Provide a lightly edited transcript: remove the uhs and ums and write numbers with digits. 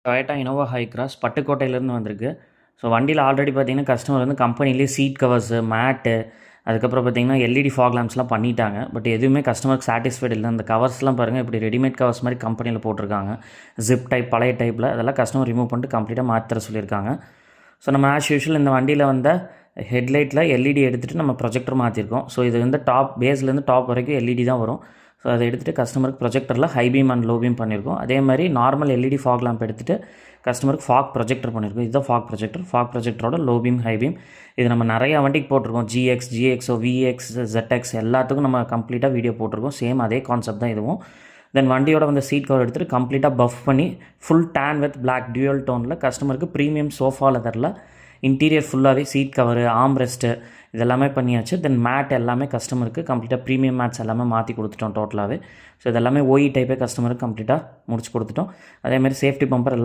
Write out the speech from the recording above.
Toyota Innova high cross பட்டுக்கோட்டையிலேருந்து வந்திருக்கு. So வண்டியில் already பார்த்தீங்கன்னா கஸ்டமர் வந்து கம்பெனிலேயே சீட் கவர்ஸு, மேட்டு, அதுக்கப்புறம் பார்த்தீங்கன்னா எல்இடி ஃபாக் லேம்ப்ஸ்லாம் பண்ணிட்டாங்க. பட் எதுவுமே கஸ்டமருக்கு சாட்டிஸ்ஃபைடு இல்லை. அந்த கவர்ஸ்லாம் பாருங்கள் இப்படி ரெடிமேட் கவர்ஸ் மாதிரி கம்பெனியில் போட்டிருக்காங்க. ஜிப் டைப் பழைய டைப்பில் அதெல்லாம் கஸ்டமர் ரிமூவ் பண்ணிட்டு கம்ப்ளீட்டாக மாற்ற சொல்லியிருக்காங்க. ஸோ நம்ம ஆஸ் யூஷுவல் இந்த வண்டியில் வந்த ஹெட்லைட்டில் எல்இடி எடுத்துகிட்டு நம்ம ப்ரொஜெக்டர் மாற்றிருக்கோம். ஸோ இது வந்து பேஸ்லேருந்து டாப் வரைக்கும் எல்இடி தான் வரும். ஸோ அதை எடுத்துகிட்டு கஸ்டமருக்கு ப்ரொஜெக்டரில் high beam and low beam பண்ணியிருக்கோம். அதே மாதிரி நார்மல் எல்இடி ஃபாக் லேம்ப் எடுத்துகிட்டு கஸ்டமருக்கு ஃபாக் ப்ரொஜெக்டர் பண்ணியிருக்கோம். இதுதான் ஃபாக் ப்ரொஜெக்டரோட லோ பீம், ஹை பீம். இது நம்ம நிறையா வண்டிக்கு போட்டிருக்கோம். GXO, VX, ZX எல்லாத்துக்கும் நம்ம கம்ப்ளீட்டாக வீடியோ போட்டிருக்கோம். சேம் அதே கான்செப்ட் தான் இதுவும். தென் வண்டியோட வந்து சீட் கவர் எடுத்துகிட்டு கம்ப்ளீட்டாக பஃப் பண்ணி full tan with black dual டோனில் கஸ்டமருக்கு ப்ரீமியம் சோஃபா லெதரில் இன்டீரியர் ஃபுல்லாகவே சீட் கவரு, ஆம் ரெஸ்ட்டு இதெல்லாமே பண்ணியாச்சு. தென் மேட் எல்லாமே கஸ்டமருக்கு கம்ப்ளீட்டாக ப்ரீமியம் மேட்ஸ் எல்லாமே மாற்றி கொடுத்துட்டோம் டோட்டலாகவே. ஸோ இதெல்லாமே OE டைப்பே கஸ்டமருக்கு கம்ப்ளீட்டாக முடிச்சு கொடுத்துட்டோம். அதேமாதிரி சேஃப்டி பம்பர் எல்லாம்